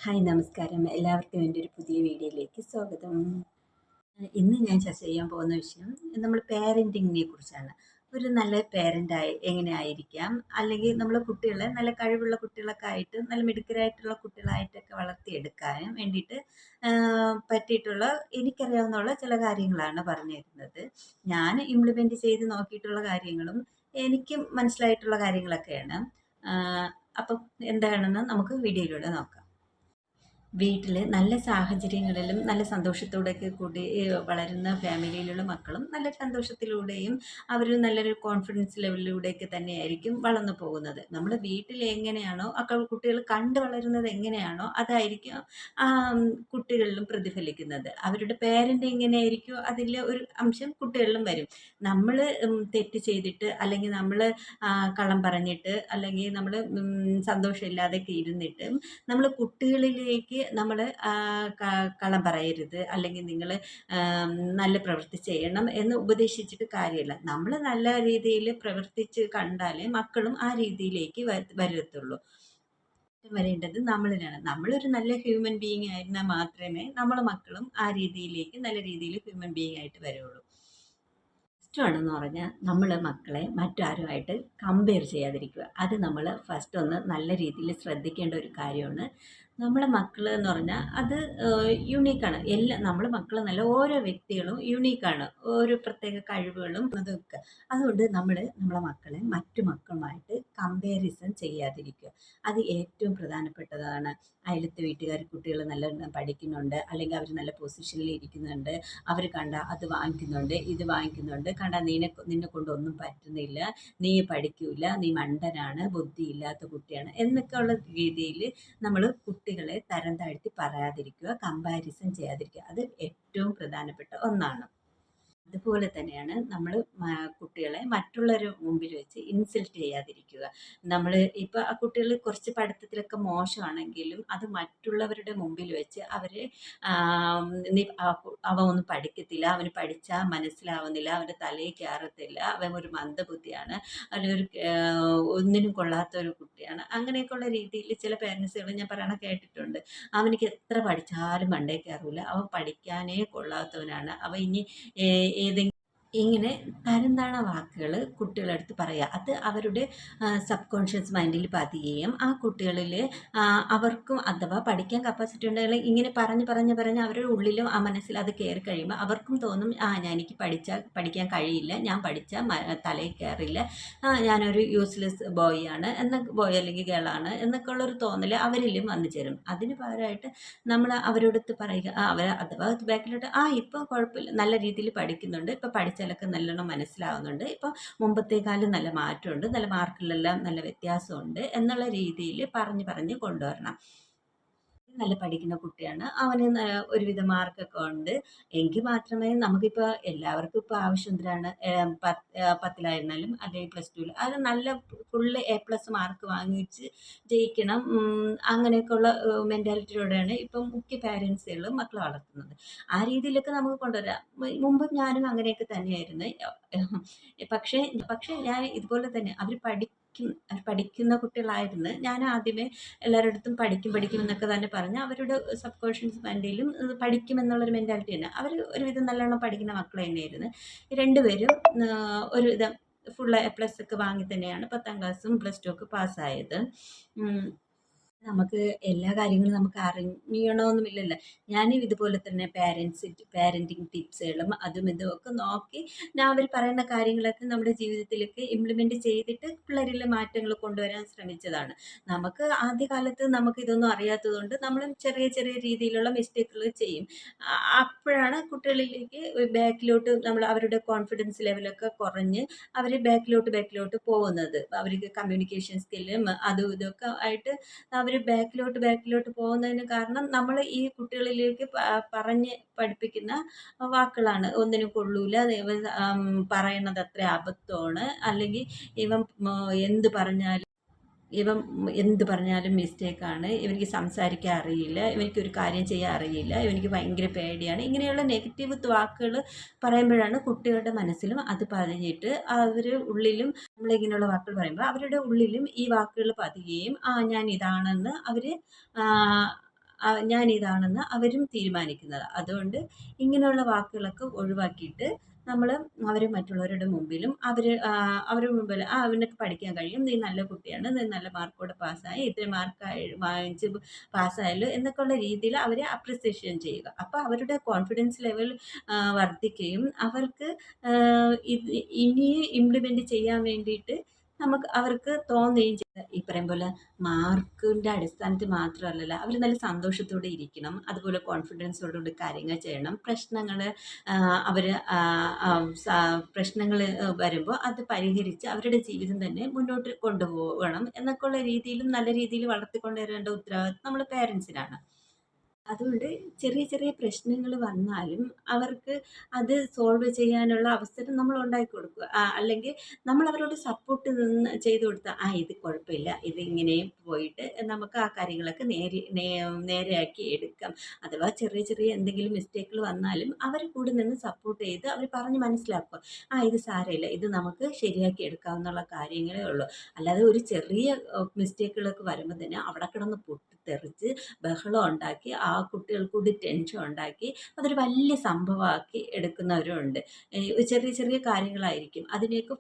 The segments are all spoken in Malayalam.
ഹായ് നമസ്കാരം. എല്ലാവർക്കും എൻ്റെ ഒരു പുതിയ വീഡിയോയിലേക്ക് സ്വാഗതം. ഇന്ന് ഞാൻ ചർച്ച ചെയ്യാൻ പോകുന്ന വിഷയം നമ്മൾ പേരൻറ്റിങ്ങിനെ കുറിച്ചാണ്. ഒരു നല്ല പേരൻ്റായി എങ്ങനെ ആയിരിക്കാം, അല്ലെങ്കിൽ നമ്മൾ കുട്ടികളെ നല്ല കഴിവുള്ള കുട്ടികളൊക്കെ ആയിട്ട് നല്ല മിടുക്കരായിട്ടുള്ള കുട്ടികളായിട്ടൊക്കെ വളർത്തിയെടുക്കാൻ വേണ്ടിയിട്ട് പറ്റിയിട്ടുള്ള എനിക്കറിയാവുന്ന ചില കാര്യങ്ങളാണ് പറഞ്ഞു തരുന്നത്. ഞാൻ ഇംപ്ലിമെൻറ്റ് ചെയ്ത് നോക്കിയിട്ടുള്ള കാര്യങ്ങളും എനിക്ക് മനസ്സിലായിട്ടുള്ള കാര്യങ്ങളൊക്കെയാണ്. അപ്പം എന്താണെന്ന് നമുക്ക് വീഡിയോയിലൂടെ നോക്കാം. വീട്ടിൽ നല്ല സാഹചര്യങ്ങളിലും നല്ല സന്തോഷത്തോടെയൊക്കെ കൂടി വളരുന്ന ഫാമിലിയിലുള്ള മക്കളും നല്ല സന്തോഷത്തിലൂടെയും അവർ നല്ലൊരു കോൺഫിഡൻസ് ലെവലിലൂടെയൊക്കെ തന്നെയായിരിക്കും വളർന്നു പോകുന്നത്. നമ്മുടെ വീട്ടിൽ എങ്ങനെയാണോ കുട്ടികൾ കണ്ട് വളരുന്നത് എങ്ങനെയാണോ അതായിരിക്കും ആ കുട്ടികളിലും പ്രതിഫലിക്കുന്നത്. അവരുടെ പേരൻ്റ് എങ്ങനെയായിരിക്കും അതിൽ ഒരു അംശം കുട്ടികളിലും വരും. നമ്മൾ തെറ്റ് ചെയ്തിട്ട് അല്ലെങ്കിൽ നമ്മൾ കള്ളം പറഞ്ഞിട്ട് അല്ലെങ്കിൽ നമ്മൾ സന്തോഷമില്ലാതെയൊക്കെ ഇരുന്നിട്ട് നമ്മൾ കുട്ടികളിലേക്ക് നമ്മൾ കള്ളം പറയരുത് അല്ലെങ്കിൽ നിങ്ങൾ നല്ല പ്രവൃത്തി ചെയ്യണം എന്ന് ഉപദേശിച്ചിട്ട് കാര്യമില്ല. നമ്മൾ നല്ല രീതിയിൽ പ്രവർത്തിച്ച് കണ്ടാലേ മക്കളും ആ രീതിയിലേക്ക് വരത്തുള്ളൂ. വരേണ്ടത് നമ്മളിലാണ്. നമ്മളൊരു നല്ല ഹ്യൂമൻ ബീയിങ് ആയിരുന്നാൽ മാത്രമേ നമ്മളെ മക്കളും ആ രീതിയിലേക്ക് നല്ല രീതിയിൽ ഹ്യൂമൻ ബീയിങ് ആയിട്ട് വരുള്ളൂ. ഇഷ്ടമാണെന്ന് പറഞ്ഞാൽ നമ്മൾ മക്കളെ മറ്റാരുമായിട്ട് കമ്പയർ ചെയ്യാതിരിക്കുക. അത് നമ്മൾ ഫസ്റ്റ് ഒന്ന് നല്ല രീതിയിൽ ശ്രദ്ധിക്കേണ്ട ഒരു കാര്യമാണ്. നമ്മളെ മക്കൾ എന്ന് പറഞ്ഞാൽ അത് യുണീക്കാണ്. നമ്മളെ മക്കൾ നല്ല ഓരോ വ്യക്തികളും യുണീക്കാണ്. ഓരോ പ്രത്യേക കഴിവുകളും അതൊക്കെ. അതുകൊണ്ട് നമ്മളെ മക്കളെ മറ്റു മക്കളുമായിട്ട് കമ്പാരിസൺ ചെയ്യാതിരിക്കുക. അത് ഏറ്റവും പ്രധാനപ്പെട്ടതാണ്. അയലത്തെ വീട്ടുകാർ കുട്ടികൾ നല്ല പഠിക്കുന്നുണ്ട്, അല്ലെങ്കിൽ അവർ നല്ല പൊസിഷനിൽ ഇരിക്കുന്നുണ്ട്, അവർ കണ്ട അത് വാങ്ങിക്കുന്നുണ്ട്, ഇത് വാങ്ങിക്കുന്നുണ്ട്, കണ്ട നിന്നെ കൊണ്ടൊന്നും പറ്റുന്നില്ല, നീ പഠിക്കൂല, നീ മണ്ടനാണ്, ബുദ്ധിയില്ലാത്ത കുട്ടിയാണ് എന്നൊക്കെ ഉള്ള രീതിയിൽ നമ്മൾ കുട്ടികളെ തരം താഴ്ത്തി പറയാതിരിക്കുക, കമ്പാരിസൺ ചെയ്യാതിരിക്കുക. അത് ഏറ്റവും പ്രധാനപ്പെട്ട ഒന്നാണ്. അതുപോലെ തന്നെയാണ് നമ്മൾ കുട്ടികളെ മറ്റുള്ളവരുടെ മുമ്പിൽ വെച്ച് ഇൻസൾട്ട് ചെയ്യാതിരിക്കുക. നമ്മൾ ഇപ്പോൾ ആ കുട്ടികൾ കുറച്ച് പഠിത്തത്തിലൊക്കെ മോശമാണെങ്കിലും അത് മറ്റുള്ളവരുടെ മുമ്പിൽ വെച്ച് അവരെ അവൻ ഒന്നും പഠിക്കത്തില്ല, അവന് പഠിച്ചാൽ മനസ്സിലാവുന്നില്ല, അവൻ്റെ തലയിൽ കയറത്തില്ല, അവൻ ഒരു മന്ദബുദ്ധിയാണ്, അവനൊരു ഒന്നിനും കൊള്ളാത്ത ഒരു കുട്ടിയാണ്, അങ്ങനെയൊക്കെയുള്ള രീതിയിൽ ചില പേരൻസുകൾ ഞാൻ പറയണ കേട്ടിട്ടുണ്ട്. അവനിക്ക് എത്ര പഠിച്ചാലും മണ്ടേ കയറൂല, അവൻ പഠിക്കാനേ കൊള്ളാത്തവനാണ്, അവൻ ഇനി ഏതെങ്കിലും ഇങ്ങനെ തരംതാണ വാക്കുകൾ കുട്ടികളടുത്ത് പറയുക. അത് അവരുടെ സബ് കോൺഷ്യസ് മൈൻഡിൽ പതിയുകയും ആ കുട്ടികളിൽ അവർക്കും അഥവാ പഠിക്കാൻ കപ്പാസിറ്റി ഉണ്ടെങ്കിൽ ഇങ്ങനെ പറഞ്ഞ് അവരുടെ ഉള്ളിലും ആ മനസ്സിൽ അത് കയറി കഴിയുമ്പോൾ അവർക്കും തോന്നും, എനിക്ക് പഠിക്കാൻ കഴിയില്ല, ഞാൻ പഠിച്ചാൽ തലയിൽ കയറില്ല, ഞാനൊരു യൂസ്ലെസ് ബോയ് ആണ് ബോയ് അല്ലെങ്കിൽ ഗേളാണ് എന്നൊക്കെ ഉള്ളൊരു തോന്നൽ അവരിലും വന്നു ചേരും. അതിന് പകരമായിട്ട് നമ്മൾ അവരോടൊത്ത് പറയുക, അഥവാ ബാക്കിലോട്ട് ഇപ്പം കുഴപ്പമില്ല, നല്ല രീതിയിൽ പഠിക്കുന്നുണ്ട്, ഇപ്പം പഠിച്ചാലൊക്കെ നല്ലോണം മനസ്സിലാവുന്നുണ്ട്, ഇപ്പം മുമ്പത്തേക്കാളും നല്ല മാറ്റമുണ്ട്, നല്ല മാർക്കിലെല്ലാം നല്ല വ്യത്യാസമുണ്ട് എന്നുള്ള രീതിയിൽ പറഞ്ഞ് കൊണ്ടുവരണം. നല്ല പഠിക്കുന്ന കുട്ടിയാണ്, അവന് ഒരുവിധ മാർക്കൊക്കെ ഉണ്ട് എങ്കിൽ മാത്രമേ നമുക്കിപ്പോൾ എല്ലാവർക്കും ഇപ്പോൾ ആവശ്യം എന്തിനാണ്, 10ലായിരുന്നാലും അല്ലെങ്കിൽ +2 അത് നല്ല ഫുള്ള് A+ മാർക്ക് വാങ്ങിച്ച് ജയിക്കണം, അങ്ങനെയൊക്കെയുള്ള മെൻറ്റാലിറ്റിയോടെയാണ് ഇപ്പം മുഖ്യ പാരൻസുകളും മക്കളെ വളർത്തുന്നത്. ആ രീതിയിലൊക്കെ നമുക്ക് കൊണ്ടുവരാം. മുമ്പും ഞാനും അങ്ങനെയൊക്കെ തന്നെയായിരുന്നു. പക്ഷേ പക്ഷേ ഞാൻ ഇതുപോലെ തന്നെ അവർ പഠിക്കുന്ന കുട്ടികളായിരുന്നു. ഞാൻ ആദ്യമേ എല്ലാവരുടെ അടുത്തും പഠിക്കും എന്നൊക്കെ തന്നെ പറഞ്ഞ് അവരുടെ സബ് കോൺഷ്യസ് മൈൻഡിലും പഠിക്കുമെന്നുള്ളൊരു മെൻറ്റാലിറ്റി തന്നെ. അവർ ഒരുവിധം നല്ലോണം പഠിക്കുന്ന മക്കൾ തന്നെയായിരുന്നു. രണ്ടുപേരും ഒരുവിധം ഫുൾ A+ ഒക്കെ വാങ്ങി തന്നെയാണ് 10ാം ക്ലാസ്സും +2 ഒക്കെ പാസ്സായത്. നമുക്ക് എല്ലാ കാര്യങ്ങളും നമുക്ക് അറിയണമെന്നുമില്ലല്ലോ. ഞാനും ഇതുപോലെ തന്നെ പാരൻറ്റിങ് ടിപ്സുകളും അതും ഇതും ഒക്കെ നോക്കി ഞാൻ അവർ പറയുന്ന കാര്യങ്ങളൊക്കെ നമ്മുടെ ജീവിതത്തിലേക്ക് ഇംപ്ലിമെൻറ്റ് ചെയ്തിട്ട് പിള്ളേരിൽ മാറ്റങ്ങൾ കൊണ്ടുവരാൻ ശ്രമിച്ചതാണ്. നമുക്ക് ആദ്യകാലത്ത് നമുക്കിതൊന്നും അറിയാത്തതുകൊണ്ട് നമ്മൾ ചെറിയ ചെറിയ രീതിയിലുള്ള മിസ്റ്റേക്കുകൾ ചെയ്യും. അപ്പോഴാണ് കുട്ടികളിലേക്ക് ബാക്കിലോട്ട് അവരുടെ കോൺഫിഡൻസ് ലെവലൊക്കെ കുറഞ്ഞ് അവർ ബാക്കിലോട്ട് പോകുന്നത്. അവർക്ക് കമ്മ്യൂണിക്കേഷൻ സ്കില്ലും അതും ഇതൊക്കെ ആയിട്ട് അവർ ബാക്കിലോട്ട് പോകുന്നതിന് കാരണം നമ്മൾ ഈ കുട്ടികളിലേക്ക് പറഞ്ഞ് പഠിപ്പിക്കുന്ന വാക്കുകളാണ്. ഒന്നിനും കൊള്ളൂല, ഇവൻ പറയണത് അത്ര അബദ്ധമാണ്, അല്ലെങ്കിൽ ഇവൻ എന്ത് പറഞ്ഞാലും മിസ്റ്റേക്കാണ്, ഇവനിക്ക് സംസാരിക്കാൻ അറിയില്ല, ഇവനിക്കൊരു കാര്യം ചെയ്യാൻ അറിയില്ല, ഇവനിക്ക് ഭയങ്കര പേടിയാണ്, ഇങ്ങനെയുള്ള നെഗറ്റീവ് വാക്കുകൾ പറയുമ്പോഴാണ് കുട്ടികളുടെ മനസ്സിലും അത് പതിഞ്ഞിട്ട് അവർ ഉള്ളിലും നമ്മളിങ്ങനെയുള്ള വാക്കുകൾ പറയുമ്പോൾ അവരുടെ ഉള്ളിലും ഈ വാക്കുകൾ പതിയുകയും ഞാൻ ഇതാണെന്ന് അവർ ഞാനിതാണെന്ന് അവരും തീരുമാനിക്കുന്നത്. അതുകൊണ്ട് ഇങ്ങനെയുള്ള വാക്കുകളൊക്കെ ഒഴിവാക്കിയിട്ട് നമ്മൾ അവരെ മറ്റുള്ളവരുടെ മുമ്പിലും അവരുടെ മുമ്പിൽ നിനക്ക് പഠിക്കാൻ കഴിയും, നീ നല്ല കുട്ടിയാണ്, നീ നല്ല മാർക്കോടെ പാസ്സായി, ഇത്രയും മാർക്ക് വാങ്ങിച്ച് പാസ്സായല്ലോ എന്നൊക്കെയുള്ള രീതിയിൽ അവരെ അപ്രിസിയേഷൻ ചെയ്യുക. അപ്പോൾ അവരുടെ കോൺഫിഡൻസ് ലെവൽ വർദ്ധിക്കുകയും അവർക്ക് ഇത് ഇനിയും ഇംപ്ലിമെൻറ്റ് ചെയ്യാൻ വേണ്ടിയിട്ട് അവർക്ക് തോന്നുകയും ചെയ്യും. ഈ പറയും പോലെ മാർക്കിൻ്റെ അടിസ്ഥാനത്തിൽ മാത്രമല്ലല്ലോ, അവർ നല്ല സന്തോഷത്തോടെ ഇരിക്കണം, അതുപോലെ കോൺഫിഡൻസോടുകൂടി കാര്യങ്ങൾ ചെയ്യണം. അവർ പ്രശ്നങ്ങൾ വരുമ്പോൾ അത് പരിഹരിച്ച് അവരുടെ ജീവിതം തന്നെ മുന്നോട്ട് കൊണ്ടുപോകണം എന്നൊക്കെയുള്ള രീതിയിലും നല്ല രീതിയിൽ വളർത്തിക്കൊണ്ടുവരേണ്ട ഉത്തരവാദിത്വം നമ്മൾ പേരൻസിനാണ്. അതുകൊണ്ട് ചെറിയ ചെറിയ പ്രശ്നങ്ങൾ വന്നാലും അവർക്ക് അത് സോൾവ് ചെയ്യാനുള്ള അവസരം നമ്മൾ ഉണ്ടാക്കി കൊടുക്കുക. അല്ലെങ്കിൽ നമ്മൾ അവരോട് സപ്പോർട്ട് ചെയ്ത് കൊടുത്താൽ ഇത് കുഴപ്പമില്ല, ഇത് ഇങ്ങനെയും പോയിട്ട് നമുക്ക് ആ കാര്യങ്ങളൊക്കെ നേരെയാക്കി എടുക്കാം. അഥവാ ചെറിയ ചെറിയ എന്തെങ്കിലും മിസ്റ്റേക്കുകൾ വന്നാലും അവർ കൂടെ നിന്ന് സപ്പോർട്ട് ചെയ്ത് അവർ പറഞ്ഞ് മനസ്സിലാക്കുക. ഇത് സാരമില്ല, ഇത് നമുക്ക് ശരിയാക്കി എടുക്കാവുന്ന കാര്യങ്ങളേ ഉള്ളൂ. അല്ലാതെ ഒരു ചെറിയ മിസ്റ്റേക്കുകളൊക്കെ വരുമ്പോൾ തന്നെ അവിടെ കിടന്ന് പൊട്ടിത്തെറിച്ച് ബഹളം ഉണ്ടാക്കി കുട്ടികൾക്ക് കൂടി ടെൻഷൻ ഉണ്ടാക്കി അതൊരു വലിയ സംഭവമാക്കി എടുക്കുന്നവരുണ്ട്. ചെറിയ ചെറിയ കാര്യങ്ങളായിരിക്കും അതിനെയൊക്കെ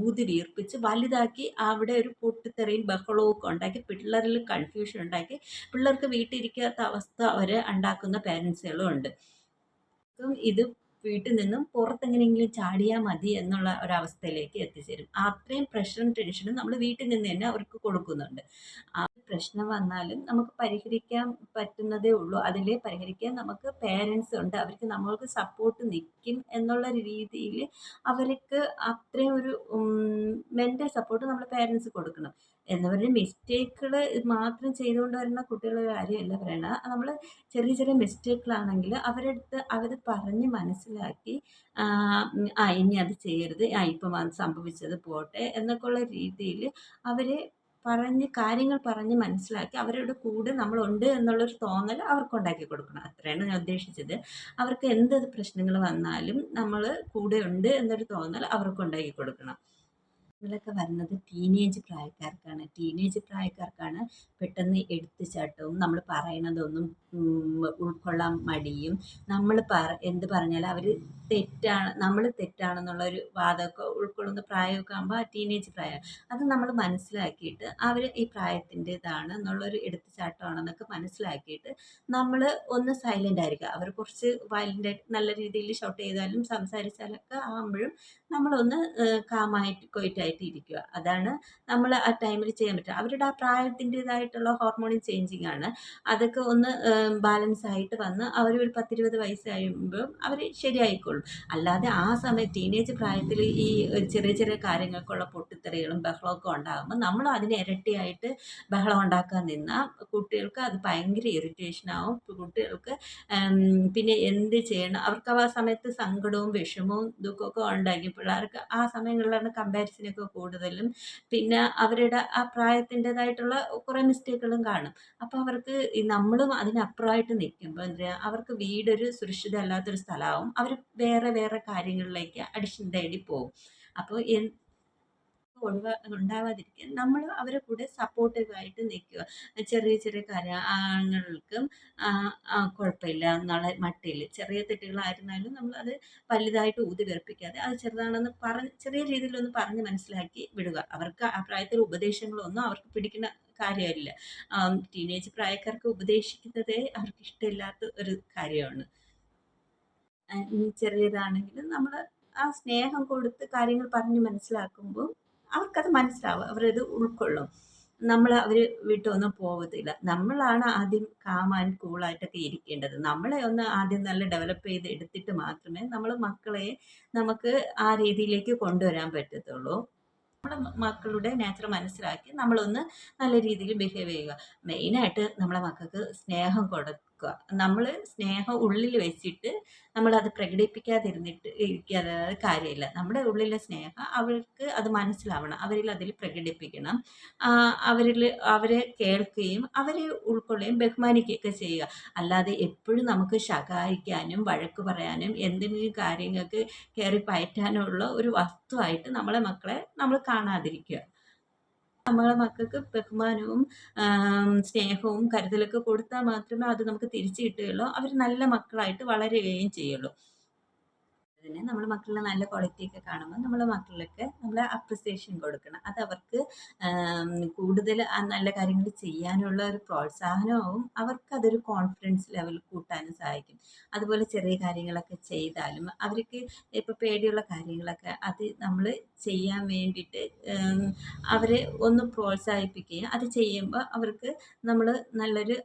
ഊതി വീർപ്പിച്ച് വലുതാക്കി അവിടെ ഒരു പൊട്ടിത്തെറിയും ബഹളവും ഒക്കെ ഉണ്ടാക്കി പിള്ളേരിൽ കൺഫ്യൂഷൻ ഉണ്ടാക്കി പിള്ളേർക്ക് വീട്ടിലിരിക്കാത്ത അവസ്ഥ വരെ ഉണ്ടാക്കുന്ന പേരൻസുകളും ഉണ്ട്. ഇത് വീട്ടിൽ നിന്നും പുറത്തെങ്ങനെയെങ്കിലും ചാടിയാൽ മതി എന്നുള്ള ഒരവസ്ഥയിലേക്ക് എത്തിച്ചേരും. അത്രയും പ്രഷറും ടെൻഷനും നമ്മൾ വീട്ടിൽ നിന്ന് തന്നെ അവർക്ക് കൊടുക്കുന്നുണ്ട്. പ്രശ്നം വന്നാലും നമുക്ക് പരിഹരിക്കാൻ പറ്റുന്നതേ ഉള്ളൂ. അതിൽ പരിഹരിക്കാൻ നമുക്ക് പേരൻസ് ഉണ്ട്, അവർക്ക് നമ്മൾക്ക് സപ്പോർട്ട് നിൽക്കും എന്നുള്ള രീതിയിൽ അവർക്ക് അത്രയും ഒരു മെൻ്റൽ സപ്പോർട്ട് നമ്മൾ പേരൻസ് കൊടുക്കണം. എന്ന് പറഞ്ഞ് മിസ്റ്റേക്കുകൾ മാത്രം ചെയ്തുകൊണ്ട് വരുന്ന കുട്ടികളുടെ കാര്യമല്ല പറയണത്. നമ്മൾ ചെറിയ ചെറിയ മിസ്റ്റേക്കുകളാണെങ്കിൽ അവരടുത്ത് അവർ പറഞ്ഞ് മനസ്സിലാക്കി ഇനി അത് ചെയ്യരുത്, ഇപ്പം അത് സംഭവിച്ചത് പോട്ടെ എന്നൊക്കെയുള്ള രീതിയിൽ അവരെ കാര്യങ്ങൾ പറഞ്ഞ് മനസ്സിലാക്കി അവരുടെ കൂടെ നമ്മളുണ്ട് എന്നുള്ളൊരു തോന്നൽ അവർക്കുണ്ടാക്കി കൊടുക്കണം. അത്രയാണ് ഞാൻ ഉദ്ദേശിച്ചത്. അവർക്ക് എന്ത് പ്രശ്നങ്ങൾ വന്നാലും നമ്മൾ കൂടെ ഉണ്ട് എന്നൊരു തോന്നൽ അവർക്കുണ്ടാക്കി കൊടുക്കണം. ൊക്കെ വരുന്നത് ടീനേജ് പ്രായക്കാർക്കാണ് പെട്ടെന്ന് എടുത്തുചാട്ടവും നമ്മൾ പറയണതൊന്നും ഉൾക്കൊള്ളാൻ മടിയും എന്ത് പറഞ്ഞാലും അവർ നമ്മൾ തെറ്റാണെന്നുള്ള ഒരു വാദമൊക്കെ ഉൾക്കൊള്ളുന്ന പ്രായമൊക്കെ ആകുമ്പോൾ ആ ടീനേജ് പ്രായം അത് നമ്മൾ മനസ്സിലാക്കിയിട്ട് അവർ ഈ പ്രായത്തിൻ്റെതാണ് എന്നുള്ളൊരു എടുത്തുചാട്ടമാണെന്നൊക്കെ മനസ്സിലാക്കിയിട്ട് നമ്മൾ ഒന്ന് സൈലൻ്റ് ആയിരിക്കുക. അവർ കുറച്ച് വയലൻ്റായിട്ട് നല്ല രീതിയിൽ ഷൗട്ട് ചെയ്താലും സംസാരിച്ചാലൊക്കെ ആകുമ്പോഴും നമ്മളൊന്ന് കാമായിട്ട് ക്വയറ്റായിട്ട് ഇരിക്കുക. അതാണ് നമ്മൾ ആ ടൈമിൽ ചെയ്യാൻ പറ്റുക. അവരുടെ ആ പ്രായത്തിൻ്റെതായിട്ടുള്ള ഹോർമോണൽ ചേഞ്ചിങ് ആണ്. അതൊക്കെ ഒന്ന് ബാലൻസ് ആയിട്ട് വന്ന് അവർ ഒരു 10-20 വയസ്സ് കഴിയുമ്പോൾ അവർ ശരിയായിക്കോളും. അല്ലാതെ ആ സമയത്ത് ടീനേജ് പ്രായത്തിൽ ഈ ചെറിയ ചെറിയ കാര്യങ്ങൾക്കുള്ള പൊട്ടിത്തെറികളും ബഹളമൊക്കെ ഉണ്ടാകുമ്പോൾ നമ്മൾ അതിന് ഇരട്ടിയായിട്ട് ബഹളം ഉണ്ടാക്കാൻ നിന്നാൽ കുട്ടികൾക്ക് അത് ഭയങ്കര ഇറിറ്റേഷനാവും. കുട്ടികൾക്ക് പിന്നെ എന്ത് ചെയ്യണം, അവർക്ക് ആ സമയത്ത് സങ്കടവും വിഷമവും ദുഃഖമൊക്കെ ഉണ്ടായിരിക്കും. പിള്ളേർക്ക് ആ സമയങ്ങളിലാണ് കമ്പാരിസനൊക്കെ കൂടുതലും. പിന്നെ അവരുടെ ആ പ്രായത്തിൻ്റെതായിട്ടുള്ള കുറേ മിസ്റ്റേക്കുകളും കാണും. അപ്പോൾ അവർക്ക് നമ്മളും അതിനപ്പുറമായിട്ട് നിൽക്കുമ്പോൾ അവർക്ക് വീടൊരു സുരക്ഷിതമല്ലാത്തൊരു സ്ഥലമാവും. അവർ വേറെ വേറെ കാര്യങ്ങളിലേക്ക് അഡിക്ഷൻ തേടി പോകും. അപ്പോൾ ഉണ്ടാവാതിരിക്കാൻ നമ്മൾ അവരെ കൂടെ സപ്പോർട്ടീവായിട്ട് നിൽക്കുക. ചെറിയ ചെറിയ കാര്യങ്ങൾക്കും കുഴപ്പമില്ല എന്നുള്ള മട്ടിൽ ചെറിയ തെറ്റുകളായിരുന്നാലും നമ്മളത് വലുതായിട്ട് ഊതി വെറുപ്പിക്കാതെ അത് ചെറുതാണെന്ന് ചെറിയ രീതിയിലൊന്ന് പറഞ്ഞ് മനസ്സിലാക്കി വിടുക. അവർക്ക് ആ പ്രായത്തിൽ ഉപദേശങ്ങളൊന്നും അവർക്ക് പിടിക്കുന്ന കാര്യമല്ല. ടീനേജ് പ്രായക്കാർക്ക് ഉപദേശിക്കുന്നതേ അവർക്ക് ഇഷ്ടമില്ലാത്ത ഒരു കാര്യമാണ്. ചെറിയതാണെങ്കിലും നമ്മൾ ആ സ്നേഹം കൊടുത്ത് കാര്യങ്ങൾ പറഞ്ഞ് മനസ്സിലാക്കുമ്പോൾ അവർക്കത് മനസ്സിലാവും, അവരത് ഉൾക്കൊള്ളും. അവർ വിട്ടൊന്നും പോകത്തില്ല. നമ്മളാണ് ആദ്യം കാം ആൻഡ് കൂളായിട്ടൊക്കെ ഇരിക്കേണ്ടത്. നമ്മളെ ഒന്ന് ആദ്യം നല്ല ഡെവലപ്പ് ചെയ്ത് എടുത്തിട്ട് മാത്രമേ മക്കളെ നമുക്ക് ആ രീതിയിലേക്ക് കൊണ്ടുവരാൻ പറ്റത്തുള്ളൂ. മക്കളുടെ നേച്ചർ മനസ്സിലാക്കി നമ്മളൊന്ന് നല്ല രീതിയിൽ ബിഹേവ് ചെയ്യുക. മെയിനായിട്ട് നമ്മളെ മക്കൾക്ക് സ്നേഹം കൊടുക്കുക. നമ്മൾ സ്നേഹം ഉള്ളിൽ വെച്ചിട്ട് നമ്മളത് ഇരിക്കാതെ കാര്യമില്ല. നമ്മുടെ ഉള്ളിലെ സ്നേഹം അവർക്ക് അത് മനസ്സിലാവണം. അതിൽ പ്രകടിപ്പിക്കണം. അവരെ കേൾക്കുകയും അവരെ ഉൾക്കൊള്ളുകയും ബഹുമാനിക്കുകയൊക്കെ ചെയ്യുക. അല്ലാതെ എപ്പോഴും നമുക്ക് ശകാരിക്കാനും വഴക്ക് പറയാനും എന്തെങ്കിലും കാര്യങ്ങൾക്ക് കയറി പയറ്റാനുള്ള ഒരു വസ്തുവായിട്ട് നമ്മളെ മക്കളെ നമ്മൾ കാണാതിരിക്കുക. നമ്മളെ മക്കൾക്ക് ബഹുമാനവും സ്നേഹവും കരുതലൊക്കെ കൊടുത്താൽ മാത്രമേ അത് നമുക്ക് തിരിച്ച് കിട്ടുകയുള്ളൂ. അവർ നല്ല മക്കളായിട്ട് വളരുകയും ചെയ്യുള്ളൂ. തന്നെ നമ്മൾ മക്കളിലെ നല്ല ക്വാളിറ്റിയൊക്കെ കാണുമ്പോൾ നമ്മളെ മക്കളിലൊക്കെ നമ്മൾ അപ്രിസിയേഷൻ കൊടുക്കണം. അതവർക്ക് കൂടുതൽ ആ നല്ല കാര്യങ്ങൾ ചെയ്യാനുള്ള ഒരു പ്രോത്സാഹനമാവും. അവർക്കതൊരു കോൺഫിഡൻസ് ലെവൽ കൂട്ടാനും സഹായിക്കും. അതുപോലെ ചെറിയ കാര്യങ്ങളൊക്കെ ചെയ്താലും അവർക്ക് ഇപ്പോൾ പേടിയുള്ള കാര്യങ്ങളൊക്കെ അത് നമ്മൾ ചെയ്യാൻ വേണ്ടിയിട്ട് അവരെ ഒന്ന് പ്രോത്സാഹിപ്പിക്കുകയും അത് ചെയ്യുമ്പോൾ അവർക്ക് നമ്മൾ നല്ലൊരു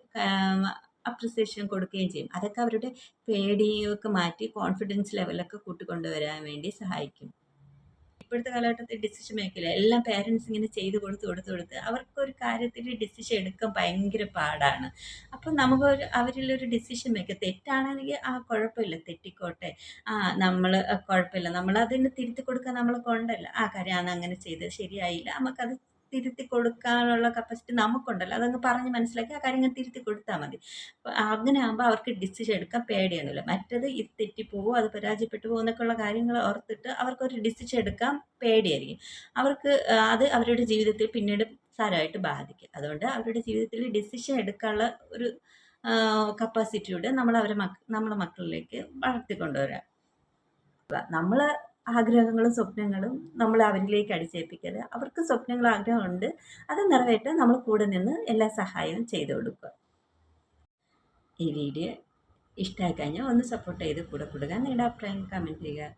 അപ്രിസിയേഷൻ കൊടുക്കുകയും ചെയ്യും. അതൊക്കെ അവരുടെ പേടിയൊക്കെ മാറ്റി കോൺഫിഡൻസ് ലെവലൊക്കെ കൂട്ടിക്കൊണ്ടുവരാൻ വേണ്ടി സഹായിക്കും. ഇപ്പോഴത്തെ കാലഘട്ടത്തിൽ ഡിസിഷൻ മേക്കില്ല എല്ലാം പേരൻസ് ഇങ്ങനെ ചെയ്ത് കൊടുത്ത് അവർക്കൊരു കാര്യത്തിൽ ഡിസിഷൻ എടുക്കാൻ ഭയങ്കര പാടാണ്. അപ്പം നമുക്കൊരു അവരിലൊരു ഡിസിഷൻ മേക്ക് തെറ്റാണെങ്കിൽ ആ കുഴപ്പമില്ല തെറ്റിക്കോട്ടെ, നമ്മൾ കുഴപ്പമില്ല നമ്മളതിന് തിരുത്തി കൊടുക്കാൻ നമ്മളെ കൊണ്ടല്ല ആ കാര്യം അങ്ങനെ ചെയ്തത് ശരിയായില്ല നമുക്കത് തിരുത്തി കൊടുക്കാനുള്ള കപ്പാസിറ്റി നമുക്കുണ്ടല്ലോ. അതങ്ങ് പറഞ്ഞ് മനസ്സിലാക്കി ആ കാര്യങ്ങൾ തിരുത്തി കൊടുത്താൽ മതി. അപ്പോൾ അങ്ങനെ ആകുമ്പോൾ അവർക്ക് ഡിസിഷൻ എടുക്കാൻ പേടിയൊന്നുമില്ല. മറ്റത് ഇത് തെറ്റിപ്പോവോ അത് പരാജയപ്പെട്ടു പോകുമോ എന്നൊക്കെയുള്ള കാര്യങ്ങൾ ഓർത്തിട്ട് അവർക്കൊരു ഡിസിഷൻ എടുക്കാൻ പേടിയായിരിക്കും. അവർക്ക് അത് അവരുടെ ജീവിതത്തിൽ പിന്നീട് സാരമായിട്ട് ബാധിക്കും. അതുകൊണ്ട് അവരുടെ ജീവിതത്തിൽ ഡിസിഷൻ എടുക്കാനുള്ള ഒരു കപ്പാസിറ്റിയോടെ നമ്മൾ നമ്മളെ മക്കളിലേക്ക് വളർത്തിക്കൊണ്ടുവരാം. നമ്മൾ ആഗ്രഹങ്ങളും സ്വപ്നങ്ങളും നമ്മൾ അവരിലേക്ക് അടിച്ചേൽപ്പിക്കരുത്. അവർക്ക് സ്വപ്നങ്ങളും ആഗ്രഹമുണ്ട്. അത് നിറവേറ്റാൻ നമ്മൾ കൂടെ നിന്ന് എല്ലാ സഹായവും ചെയ്തു കൊടുക്കുക. ഈ വീഡിയോ ഇഷ്ടമായി കഴിഞ്ഞാൽ ഒന്ന് സപ്പോർട്ട് ചെയ്ത് കൂടെ കൂടുക. നിങ്ങളുടെ അഭിപ്രായം കമൻറ്റ് ചെയ്യുക.